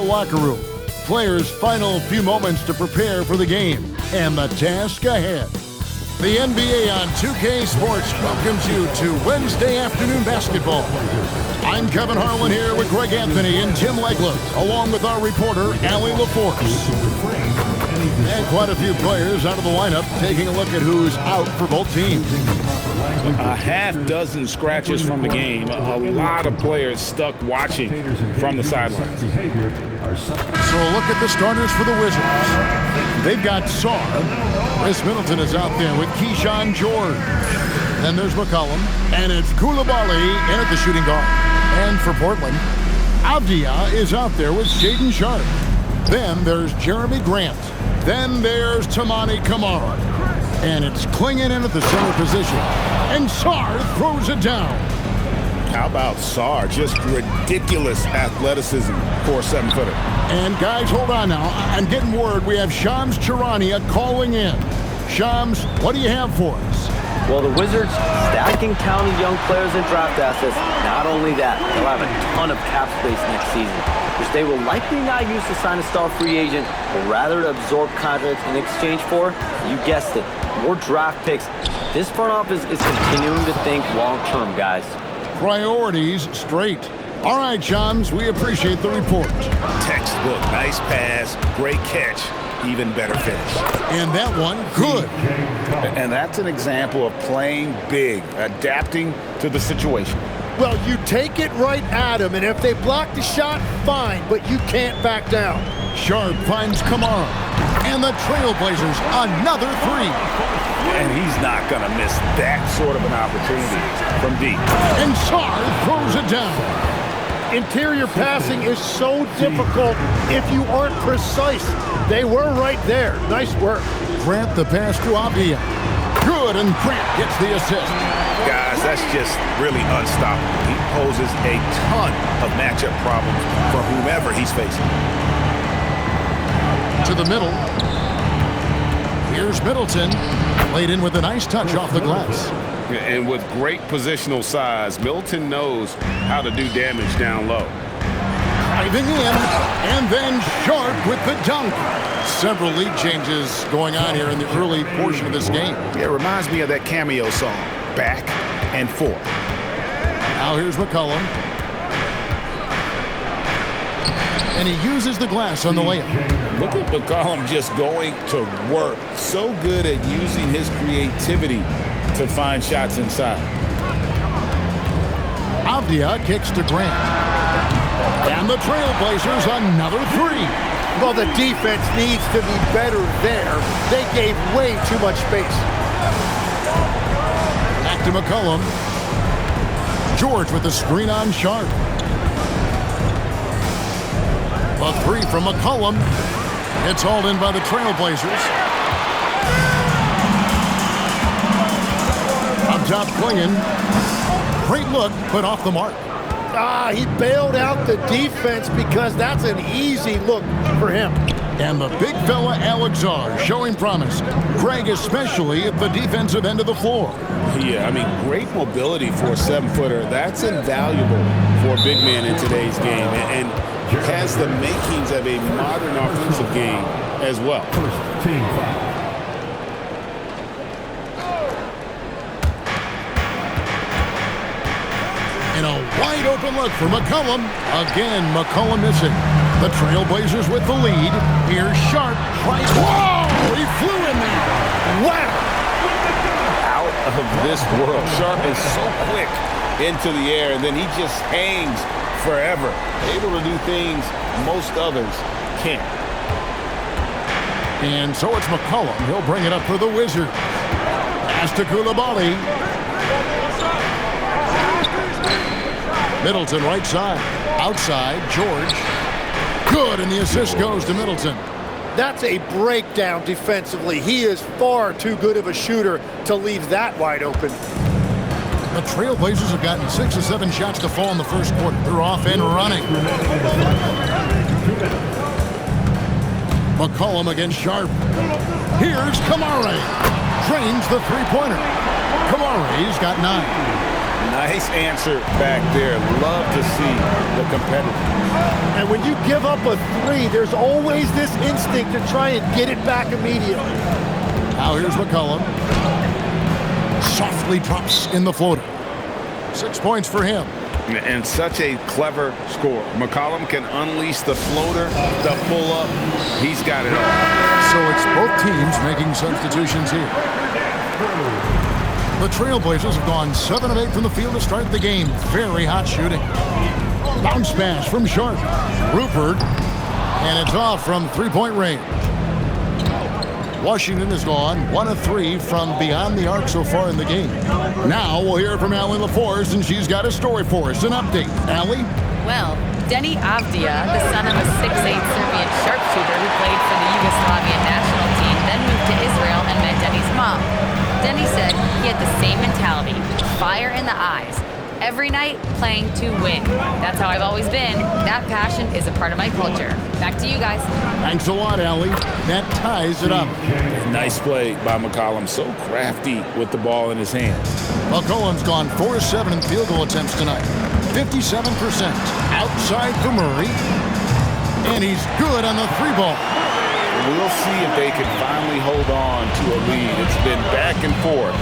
locker room. Players' final few moments to prepare for the game and the task ahead. The NBA on 2K Sports welcomes you to Wednesday afternoon basketball. I'm Kevin Harlan here with Greg Anthony and Tim Legler, along with our reporter, Allie LaForce. And quite a few players out of the lineup, taking a look at who's out for both teams. A half dozen scratches from the game. A lot of players stuck watching from the sidelines. So look at the starters for the Wizards. They've got Sarr. Chris Middleton is out there with Keyshawn George. Then there's McCollum. And it's Coulibaly in at the shooting guard. And for Portland, Avdia is out there with Shaedon Sharpe. Then there's Jeremy Grant. Then there's Toumani Camara. And it's Clingan in at the center position. And Sarr throws it down. How about Sarr? Just ridiculous athleticism for a 7-footer. And guys, hold on now. I'm getting word we have Shams Charania calling in. Shams, what do you have for us? Well, the Wizards stacking counting young players and draft assets. Not only that, they'll have a ton of cap space next season, which they will likely not use to sign a star free agent, but rather to absorb contracts in exchange for, you guessed it, more draft picks. This front office is continuing to think long-term, guys. Priorities straight. All right, Shams, we appreciate the report. Textbook, nice pass, great catch, even better finish. And that one, good. And that's an example of playing big, adapting to the situation. Well, you take it right at them, and if they block the shot, fine, but you can't back down. Sharpe finds Camara. And the Trailblazers, another three. And he's not going to miss that sort of an opportunity from deep. And Sarr throws it down. Interior passing is so difficult if you aren't precise. They were right there. Nice work. Grant the pass to Avdia. Good, and Grant gets the assist. Guys, that's just really unstoppable. He poses a ton of matchup problems for whomever he's facing. To the middle. Here's Middleton. Played in with a nice touch off the glass. And with great positional size, Middleton knows how to do damage down low. Driving in, and then Sharpe with the dunk. Several lead changes going on here in the early portion of this game. It reminds me of that Cameo song, Back and Forth. Now here's McCollum. And he uses the glass on the layup. Look at McCollum just going to work. So good at using his creativity to find shots inside. Avdia kicks to Grant. And the Trailblazers another three. Well, the defense needs to be better there. They gave way too much space. Back to McCollum. George with the screen on Sharpe. A three from McCollum. It's hauled in by the Trailblazers. Up top, Clingan. Great look, but off the mark. He bailed out the defense because that's an easy look for him. And the big fella, Alex Sarr, showing promise. Greg, especially at the defensive end of the floor. Yeah, I mean, great mobility for a 7-footer. That's invaluable for a big man in today's game. And has the makings of a modern offensive game as well. And a wide open look for McCollum. Again, McCollum missing. The Trailblazers with the lead. Here's Sharpe. Whoa! He flew in there. Wow! Out of this world. Sharpe is so quick into the air, and then he just hangs forever. Able to do things most others can't. And so it's McCollum. He'll bring it up for the Wizards. Pass to Coulibaly. Middleton right side. Outside, George. Good, and the assist goes to Middleton. That's a breakdown defensively. He is far too good of a shooter to leave that wide open. The Trailblazers have gotten 6 or 7 shots to fall in the first quarter. They're off and running. McCollum against Sharpe. Here's Camara. Drains the three-pointer. Camara's got 9. Nice answer back there. Love to see the competitor. And when you give up a three, there's always this instinct to try and get it back immediately. Now here's McCollum. Softly drops in the floater. 6 points for him. And such a clever score. McCollum can unleash the floater, the pull-up. He's got it all. So it's both teams making substitutions here. The Trailblazers have gone 7 of 8 from the field to start the game. Very hot shooting. Bounce pass from Sharp. Rupert. And it's off from three-point range. Washington has gone 1 of 3 from beyond the arc so far in the game. Now we'll hear from Allie LaForce, and she's got a story for us. An update. Allie? Well, Denny Avdia, the son of a 6'8 Serbian sharpshooter who played for the Yugoslavian national team, then moved to Israel and met Denny's mom. Denny said he had the same mentality, fire in the eyes. Every night, playing to win. That's how I've always been. That passion is a part of my culture. Back to you guys. Thanks a lot, Allie. That ties it up. Nice play by McCollum. So crafty with the ball in his hands. McCollum's gone 4 of 7 in field goal attempts tonight. 57%. Outside for Murray. And he's good on the 3-ball. We'll see if they can finally hold on to a lead. It's been back and forth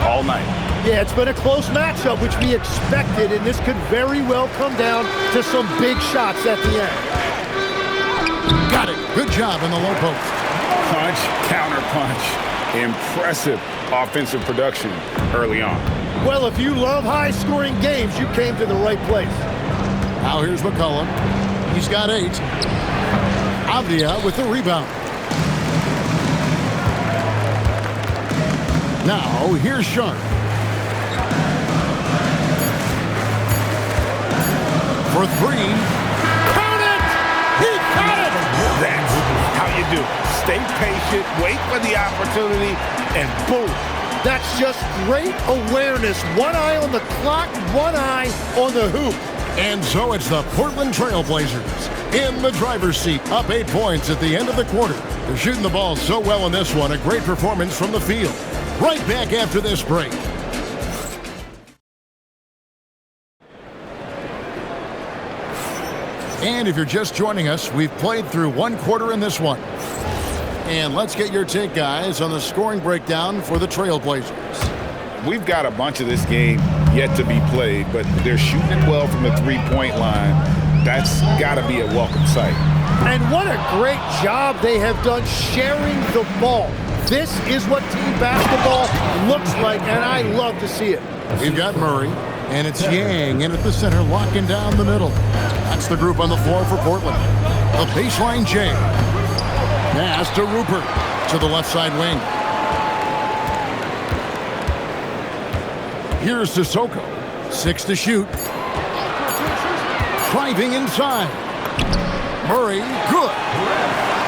all night. Yeah, it's been a close matchup, which we expected, and this could very well come down to some big shots at the end. Got it. Good job in the low post. Punch, counter punch. Impressive offensive production early on. Well, if you love high-scoring games, you came to the right place. Now here's McCollum. He's got 8. Avdia with the rebound. Now here's Sharp. For 3. Count it! He got it! That's how you do it. Stay patient, wait for the opportunity, and boom. That's just great awareness. One eye on the clock, one eye on the hoop. And so it's the Portland Trailblazers in the driver's seat, up 8 points at the end of the quarter. They're shooting the ball so well in this one. A great performance from the field. Right back after this break. And if you're just joining us, we've played through 1 quarter in this one. And let's get your take, guys, on the scoring breakdown for the Trailblazers. We've got a bunch of this game yet to be played, but they're shooting it well from the three-point line. That's got to be a welcome sight. And what a great job they have done sharing the ball. This is what team basketball looks like, and I love to see it. We've got Murray, and it's Yang in at the center, locking down the middle. That's the group on the floor for Portland. The baseline Jay. Pass to Rupert to the left side wing. Here's Sissoko. 6 to shoot. Driving inside. Murray, good.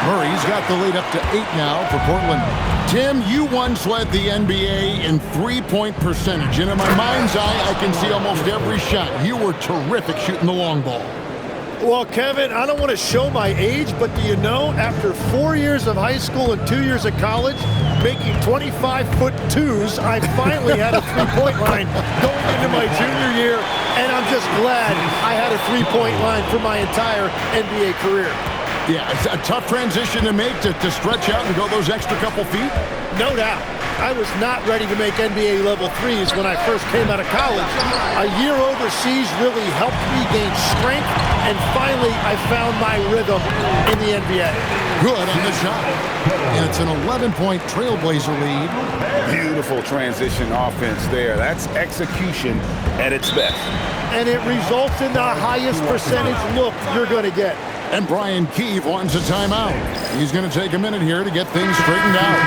Murray's got the lead up to 8 now for Portland. Tim, you once led the NBA in three-point percentage, and in my mind's eye, I can see almost every shot. You were terrific shooting the long ball. Well, Kevin, I don't want to show my age, but do you know, after 4 years of high school and 2 years of college, making 25-foot-2s, I finally had a three-point line going into my junior year, and I'm just glad I had a three-point line for my entire NBA career. Yeah, it's a tough transition to make to stretch out and go those extra couple feet. No doubt. I was not ready to make NBA level threes when I first came out of college. A year overseas really helped me gain strength, and finally I found my rhythm in the NBA. Good on the shot. And it's an 11-point Trailblazer lead. Beautiful transition offense there. That's execution at its best. And it results in the highest percentage look you're going to get. And Brian Keefe wants a timeout. He's going to take a minute here to get things straightened out.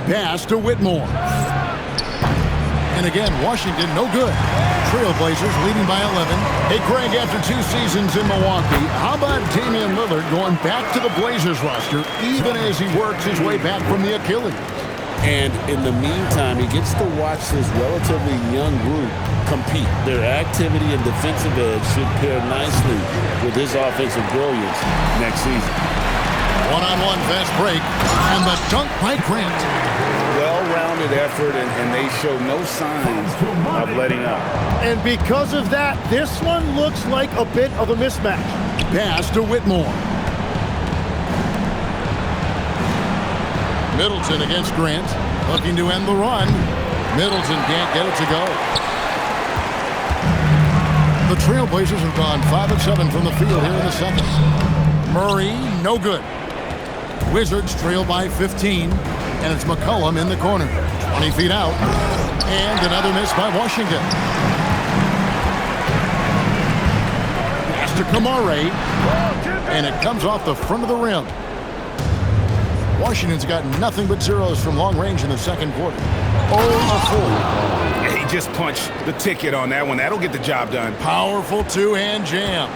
Pass to Whitmore. And again, Washington, no good. Trailblazers leading by 11. Hey, Greg, after 2 seasons in Milwaukee, how about Damian Lillard going back to the Blazers roster, even as he works his way back from the Achilles? And in the meantime, he gets to watch this relatively young group compete. Their activity and defensive edge should pair nicely with his offensive brilliance next season. One-on-one fast break, and the dunk by Grant. Well-rounded effort, and they show no signs of letting up. And because of that, this one looks like a bit of a mismatch. Pass to Whitmore. Middleton against Grant, looking to end the run. Middleton can't get it to go. The Trailblazers have gone 5 of 7 from the field here in the second. Murray, no good. Wizards trail by 15, and it's McCollum in the corner. 20 feet out, and another miss by Washington. Pass to Kamare, and it comes off the front of the rim. Washington's got nothing but zeros from long range in the second quarter. 0 of 4. He just punched the ticket on that one. That'll get the job done. Powerful two-hand jam.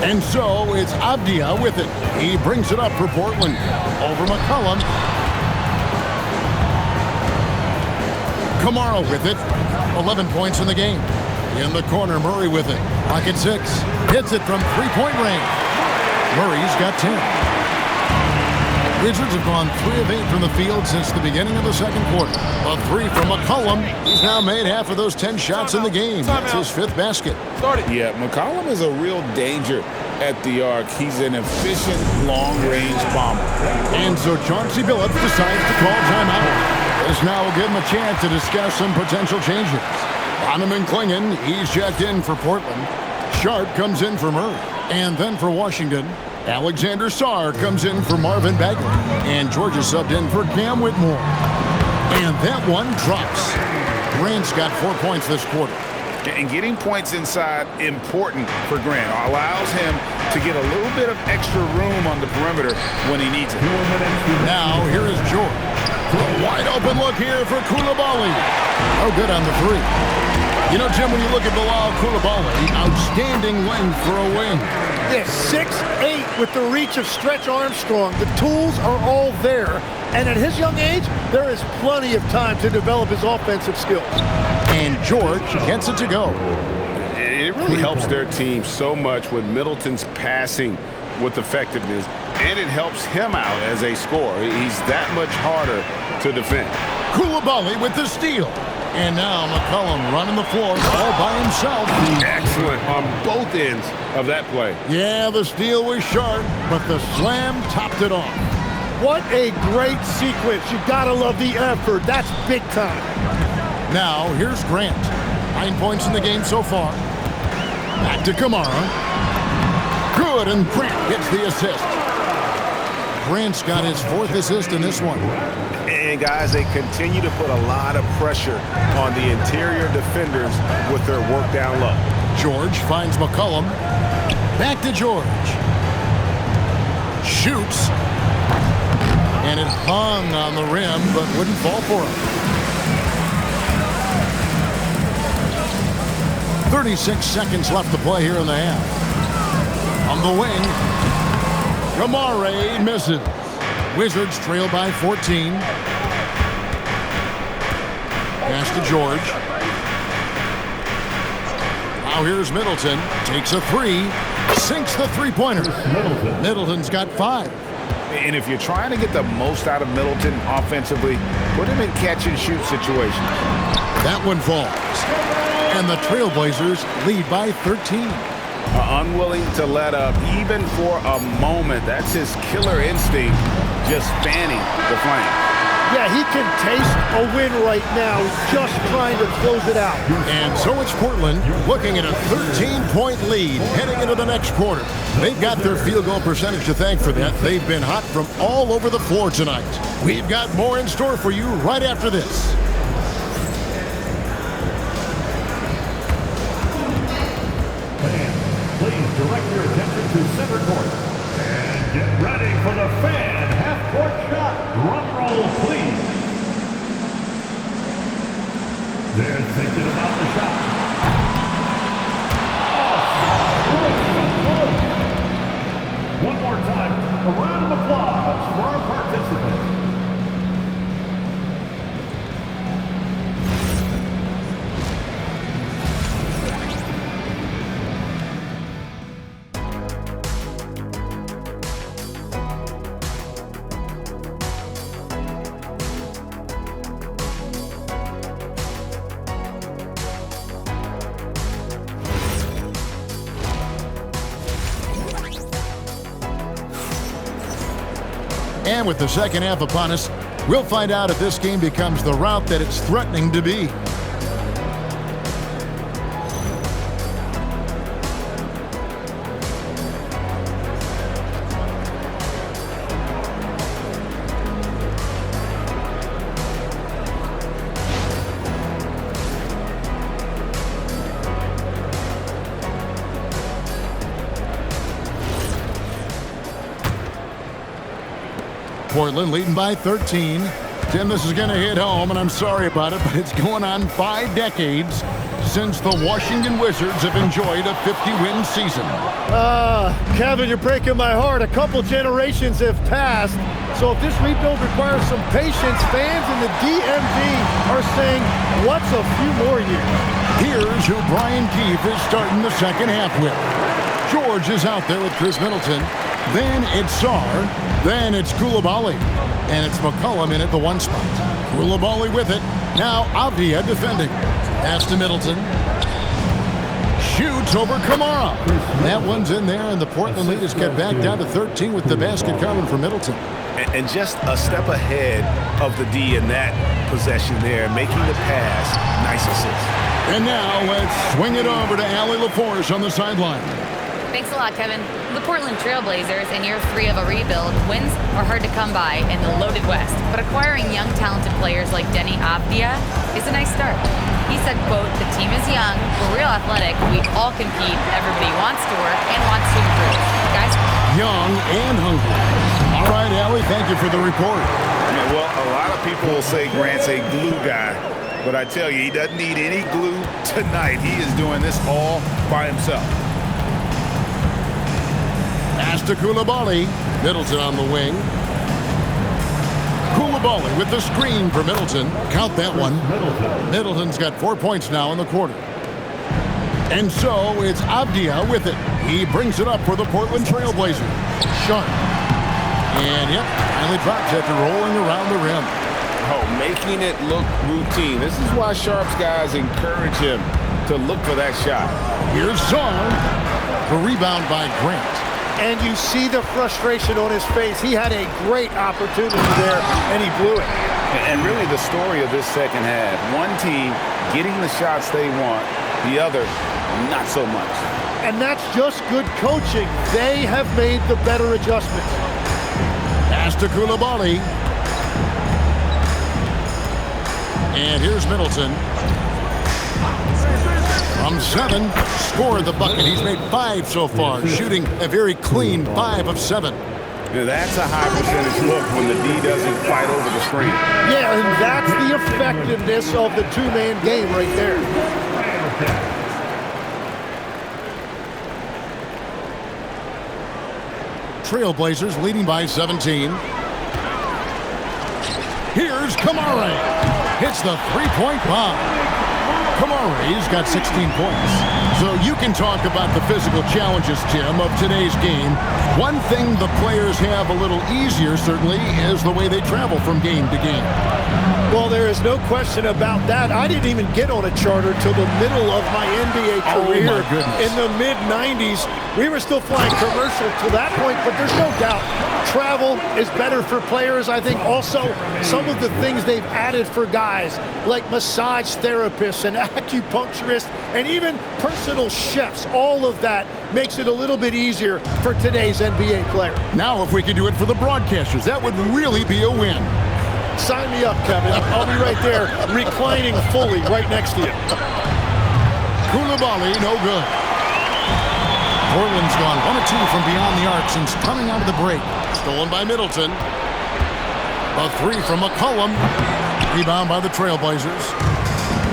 And so it's Avdia with it. He brings it up for Portland. Over McCollum. Kamara with it. 11 points in the game. In the corner, Murray with it. Pocket 6. Hits it from three-point range. Murray's got 10. Wizards have gone 3 of 8 from the field since the beginning of the second quarter. A 3 from McCollum. He's now made half of those 10 shots in the game. That's his 5th basket. Yeah, McCollum is a real danger at the arc. He's an efficient long-range bomber. And so Chauncey Billups decides to call timeout. This now will give him a chance to discuss some potential changes. Donovan Clingan, he's checked in for Portland. Sharp comes in for Murray. And then for Washington, Alexander Sarr comes in for Marvin Bagley. And Georgia subbed in for Cam Whitmore. And that one drops. Grant's got 4 points this quarter. And getting points inside, important for Grant. Allows him to get a little bit of extra room on the perimeter when he needs it. Now, here is George. A wide open look here for Coulibaly. Oh, good on the 3. You know, Jim, when you look at Bilal Coulibaly, outstanding length for a wing. Yes, 6'8" with the reach of Stretch Armstrong. The tools are all there. And at his young age, there is plenty of time to develop his offensive skills. And George gets it to go. It really helps their team so much with Middleton's passing with effectiveness, and it helps him out as a scorer. He's that much harder to defend. Coulibaly with the steal. And now McCollum running the floor all by himself. Excellent on both ends of that play. Yeah, the steal was sharp, but the slam topped it off. What a great sequence. You gotta love the effort. That's big time. Now, here's Grant. 9 points in the game so far. Back to Kamara. Good, and Grant gets the assist. Grant's got his 4th assist in this one. And guys, they continue to put a lot of pressure on the interior defenders with their work down low. George finds McCollum. Back to George. Shoots. And it hung on the rim, but wouldn't fall for him. 36 seconds left to play here in the half. On the wing, Kamare misses. Wizards trail by 14. Pass to George. Now here's Middleton. Takes a 3. Sinks the three-pointer. Middleton's got 5. And if you're trying to get the most out of Middleton offensively, put him in catch-and-shoot situations. That one falls. And the Trailblazers lead by 13. Unwilling to let up even for a moment. That's his killer instinct, just fanning the flame. Yeah, he can taste a win right now, just trying to close it out. And so it's Portland looking at a 13-point lead heading into the next quarter. They've got their field goal percentage to thank for that. They've been hot from all over the floor tonight. We've got more in store for you right after this. Please direct your attention to center court. And get ready for the fan half-court shot. Drum roll, please. They're thinking about the shot. One more time, a round of applause for our participants. And with the second half upon us, we'll find out if this game becomes the rout that it's threatening to be. Portland leading by 13. Tim, this is going to hit home, and I'm sorry about it, but it's going on 5 decades since the Washington Wizards have enjoyed a 50-win season. Kevin, you're breaking my heart. A couple generations have passed. So if this rebuild requires some patience, fans in the DMV are saying, what's a few more years? Here's who Brian Keefe is starting the second half with. George is out there with Chris Middleton. Then it's Sarr. Then it's Coulibaly. And it's McCollum in at the 1 spot. Coulibaly with it. Now Avdia defending. Pass to Middleton. Shoots over Kamara. That one's in there, and the Portland lead is kept back down to 13 with the basket coming from Middleton. And just a step ahead of the D in that possession there, making the pass. Nice assist. And now let's swing it over to Allie LaForce on the sideline. Thanks a lot, Kevin. The Portland Trailblazers, in year 3 of a rebuild, wins are hard to come by in the loaded West, but acquiring young, talented players like Deni Avdia is a nice start. He said, quote, "The team is young, we're real athletic, we all compete, everybody wants to work and wants to improve. Guys, Young and hungry. All right, Allie, thank you for the report. Yeah, well, a lot of people will say Grant's a glue guy, but I tell you, he doesn't need any glue tonight. He is doing this all by himself. Pass to Coulibaly. Middleton on the wing. Coulibaly with the screen for Middleton. Count that one. Middleton's got 4 points now in the quarter. And so it's Avdia with it. He brings it up for the Portland Trailblazers. Sharp. And yep, finally drops after rolling around the rim. Oh, making it look routine. This is why Sharp's guys encourage him to look for that shot. Here's Sarr. The rebound by Grant. And you see the frustration on his face. He had a great opportunity there, and he blew it. And really the story of this second half, one team getting the shots they want, the other not so much. And that's just good coaching. They have made the better adjustments. Pass to Coulibaly. And here's Middleton. From 7, scored the bucket. He's made 5 so far, shooting a very clean 5 of 7. Yeah, that's a high percentage look when the D doesn't fight over the screen. Yeah, and that's the effectiveness of the two-man game right there. Trailblazers leading by 17. Here's Kamara. Hits the three-point bomb. Kamara's got 16 points. So you can talk about the physical challenges, Tim, of today's game. One thing the players have a little easier, certainly, is the way they travel from game to game. Well, there is no question about that. I didn't even get on a charter till the middle of my NBA career. Oh, my goodness. In the mid-90s. We were still flying commercial to that point, but there's no doubt travel is better for players. I think also some of the things they've added for guys like massage therapists and acupuncturists and even personal chefs, all of that makes it a little bit easier for today's NBA player. Now, if we could do it for the broadcasters, that would really be a win. Sign me up, Kevin. I'll be right there reclining fully right next to you. Coulibaly, no good. Portland's gone 1 of 2 from beyond the arc since coming out of the break. Stolen by Middleton. A 3 from McCollum. Rebound by the Trailblazers.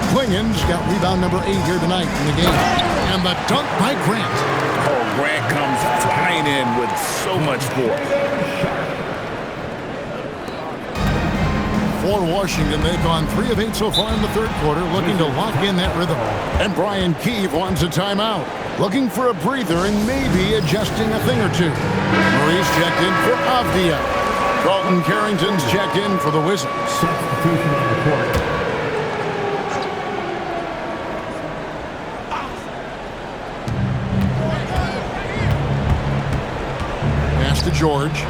Klingen's got rebound number 8 here tonight in the game. And the dunk by Grant. Oh, Grant comes flying in with so much force. For Washington, they've gone 3 of 8 so far in the third quarter, looking to lock in that rhythm. And Brian Keefe wants a timeout, looking for a breather and maybe adjusting a thing or two. Maurice checked in for Avdia. Dalton Carrington's checked in for the Wizards. Substitution on the court. Pass to George.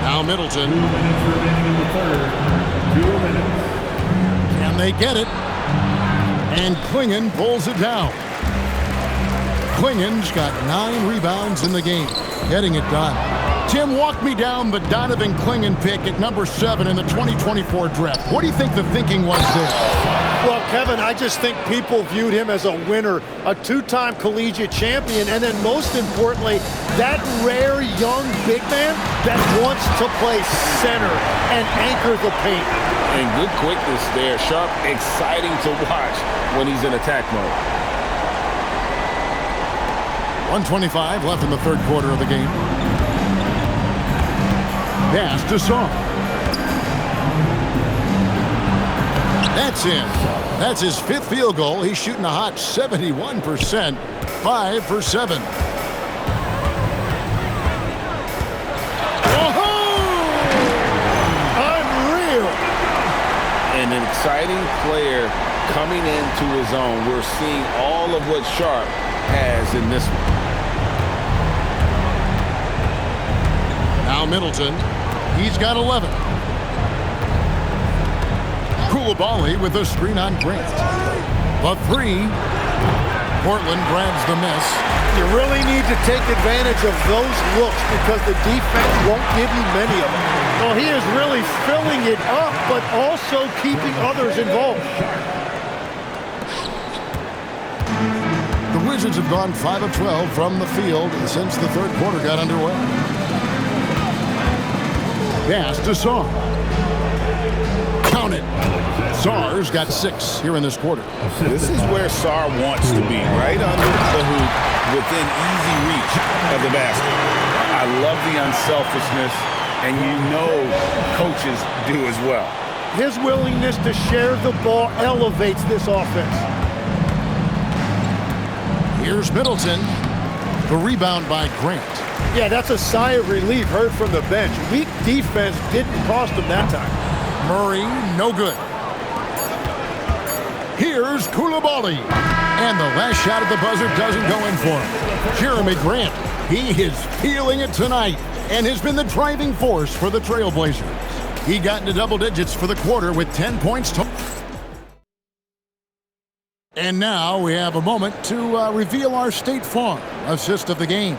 Now Now Middleton. 2 minutes remaining in the third. 2 minutes. Can they get it? And Klingon pulls it down. Klingon's got 9 rebounds in the game, getting it done. Tim, walk me down the Donovan Klingon pick at number 7 in the 2024 draft. What do you think the thinking was there? Well, Kevin, I just think people viewed him as a winner, a 2-time collegiate champion, and then most importantly, that rare young big man that wants to play center and anchor the paint. And good quickness there. Sharp, exciting to watch when he's in attack mode. 1:25 left in the third quarter of the game. Pass to Saar. That's in. That's his 5th field goal. He's shooting a hot 71%, 5 for 7. Unreal. And an exciting player coming into his own. We're seeing all of what Sharp has in this one. Now Middleton. He's got 11. Coulibaly with a screen on Grant. The 3. Portland grabs the miss. You really need to take advantage of those looks because the defense won't give you many of them. Well, he is really filling it up, but also keeping others involved. The Wizards have gone 5 of 12 from the field since the third quarter got underway. Pass to Saar. Count it. Saar's got 6 here in this quarter. This is where Saar wants to be, right under the hoop, within easy reach of the basket. I love the unselfishness, and you know coaches do as well. His willingness to share the ball elevates this offense. Here's Middleton. The rebound by Grant. Yeah, that's a sigh of relief heard from the bench. Weak defense didn't cost him that time. Murray, no good. Here's Coulibaly. And the last shot at the buzzer doesn't go in for him. Jeremy Grant, he is feeling it tonight and has been the driving force for the Trailblazers. He got into double digits for the quarter with 10 points total. And now we have a moment to reveal our State Farm assist of the game.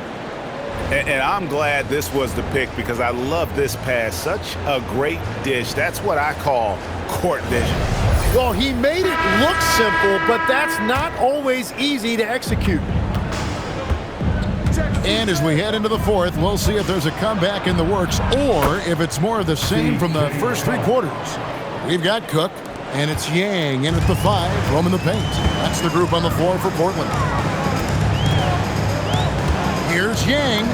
And I'm glad this was the pick because I love this pass. Such a great dish. That's what I call court vision. Well, he made it look simple, but that's not always easy to execute. And as we head into the fourth, we'll see if there's a comeback in the works or if it's more of the same from the first 3 quarters. We've got Cook, and it's Yang in at the 5, roaming the paint. That's the group on the floor for Portland. Here's Yang.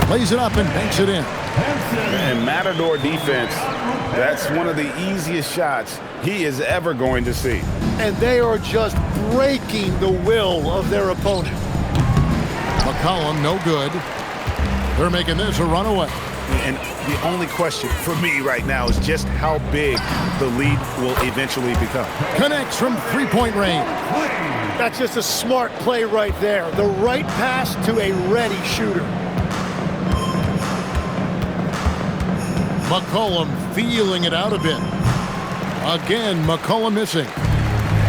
Plays it up and banks it in. And Matador defense, that's one of the easiest shots he is ever going to see. And they are just breaking the will of their opponent. McCollum, no good. They're making this a runaway. And the only question for me right now is just how big the lead will eventually become. Connects from 3-point range. That's just a smart play right there. The right pass to a ready shooter. McCollum feeling it out a bit. Again, McCollum missing.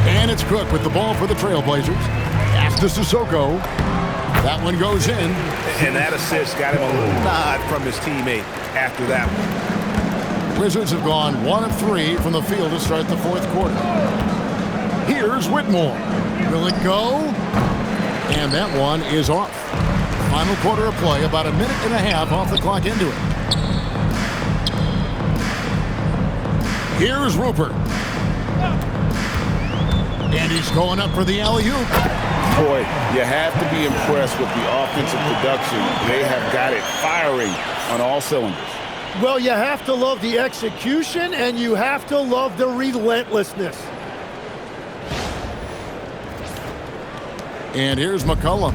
And it's Cook with the ball for the Trailblazers. Pass to Sissoko. That one goes in. And that assist got him a little nod from his teammate after that one. Wizards have gone 1 of 3 from the field to start the fourth quarter. Here's Whitmore. Will it go? And that one is off. Final quarter of play, about a minute and a half off the clock into it. Here's Rupert. And he's going up for the alley-oop. Boy, you have to be impressed with the offensive production. They have got it firing on all cylinders. Well, you have to love the execution, and you have to love the relentlessness. And here's McCollum.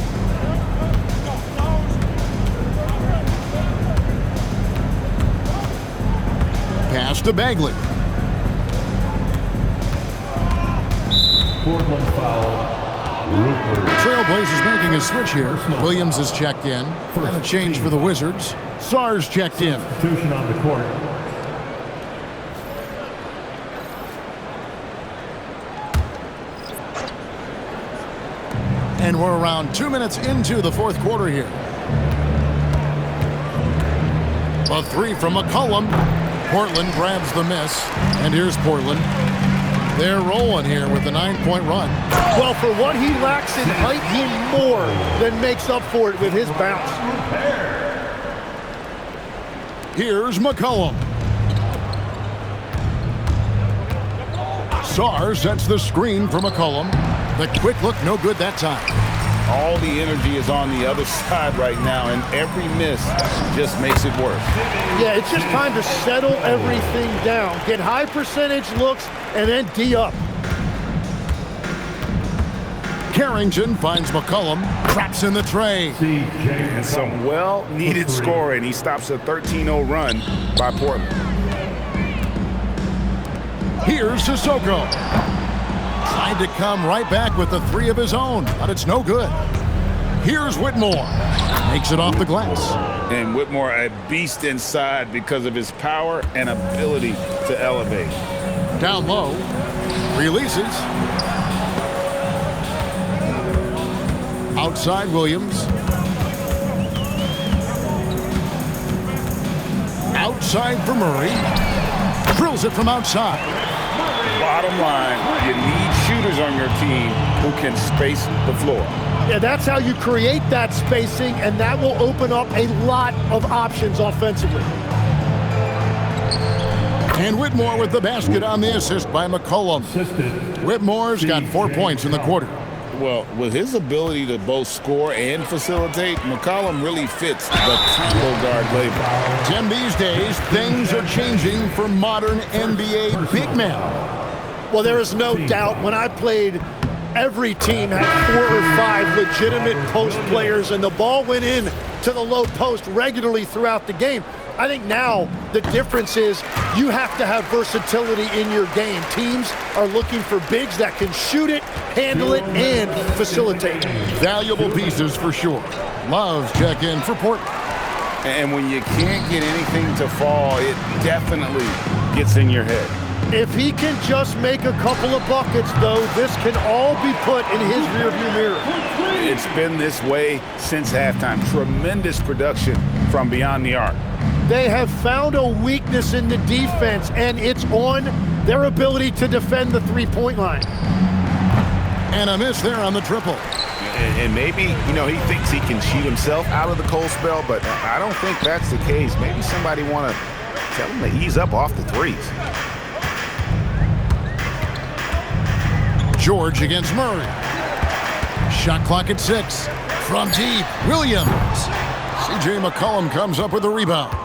Pass to Bagley. Portland foul. Rupert. Trailblazers making a switch here. Williams is checked in. And a change for the Wizards. Sarr's checked in. Substitution on the court. And we're around 2 minutes into the fourth quarter here. A three from McCollum. Portland grabs the miss. And here's Portland. They're rolling here with a 9-point run. Well, for what he lacks in height, he more than makes up for it with his bounce. Here's McCollum. Sarr sets the screen for McCollum. The quick look, no good that time. All the energy is on the other side right now, and every miss just makes it worse. Yeah, it's just time to settle everything down. Get high percentage looks and then D up. Carrington finds McCollum, traps in the tray. And some well-needed scoring. He stops a 13-0 run by Portland. Here's Sissoko. Tried to come right back with the three of his own, but it's no good. Here's Whitmore. Makes it off the glass. And Whitmore, a beast inside because of his power and ability to elevate. Down low. Releases. Outside Williams. Outside for Murray. Drills it from outside. Bottom line, you need shooters on your team who can space the floor. Yeah, that's how you create that spacing, and that will open up a lot of options offensively. And Whitmore with the basket on the assist by McCollum. Whitmore's got 4 points in the quarter. Well, with his ability to both score and facilitate, McCollum really fits the combo guard label. Tim, these days, things are changing for modern NBA big men. Well, there is no doubt when I played, every team had 4 or 5 legitimate post players, and the ball went in to the low post regularly throughout the game. I think now the difference is you have to have versatility in your game. Teams are looking for bigs that can shoot it, handle it, and facilitate. Valuable pieces for sure. Love's check in for Portland. And when you can't get anything to fall, it definitely gets in your head. If he can just make a couple of buckets, though, this can all be put in his rearview mirror. It's been this way since halftime. Tremendous production from beyond the arc. They have found a weakness in the defense, and it's on their ability to defend the three-point line. And a miss there on the triple. And maybe, he thinks he can cheat himself out of the cold spell, but I don't think that's the case. Maybe somebody want to tell him to ease up off the threes. George against Murray. Shot clock at 6. From deep, Williams. C.J. McCollum comes up with the rebound.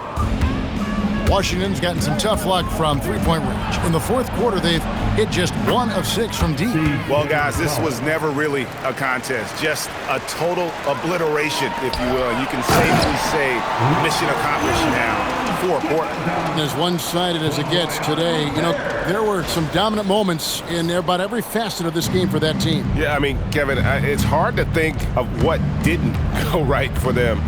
Washington's gotten some tough luck from three-point range. In the fourth quarter, they've hit just 1 of 6 from deep. Well, guys, this was never really a contest. Just a total obliteration, if you will. And you can safely say mission accomplished now for Portland. As one-sided as it gets today, there were some dominant moments in about every facet of this game for that team. Yeah, I mean, Kevin, it's hard to think of what didn't go right for them.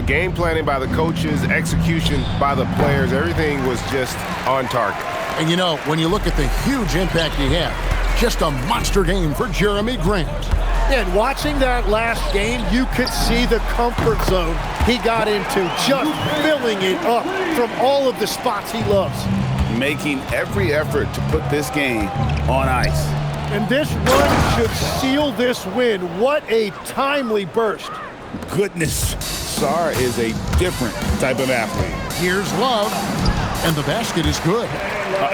Game planning by the coaches, execution by the players, everything was just on target. And when you look at the huge impact he had, just a monster game for Jeremy Grant. And watching that last game, you could see the comfort zone he got into, just filling it up from all of the spots he loves. Making every effort to put this game on ice. And this run should seal this win. What a timely burst. Goodness, Sarr is a different type of athlete. Here's Love, and the basket is good.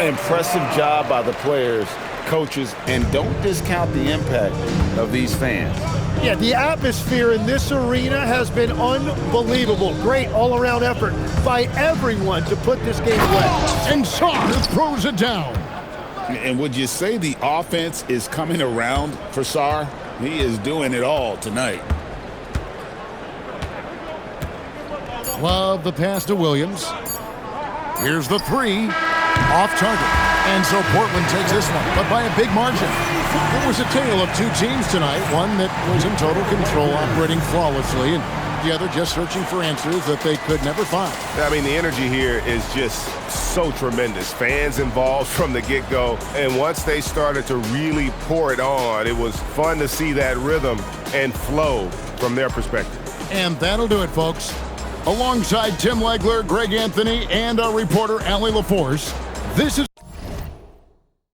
Impressive job by the players, coaches, and don't discount the impact of these fans. Yeah, the atmosphere in this arena has been unbelievable. Great all-around effort by everyone to put this game away. And Sarr throws it down. And would you say the offense is coming around for Sarr? He is doing it all tonight. Love the pass to Williams. Here's the three. Off target. And so Portland takes this one, but by a big margin. It was a tale of two teams tonight, one that was in total control, operating flawlessly, and together just searching for answers that they could never find. I mean, the energy here is just so tremendous. Fans involved from the get-go. And once they started to really pour it on, it was fun to see that rhythm and flow from their perspective. And that'll do it, folks. Alongside Tim Legler, Greg Anthony, and our reporter, Allie LaForce, this is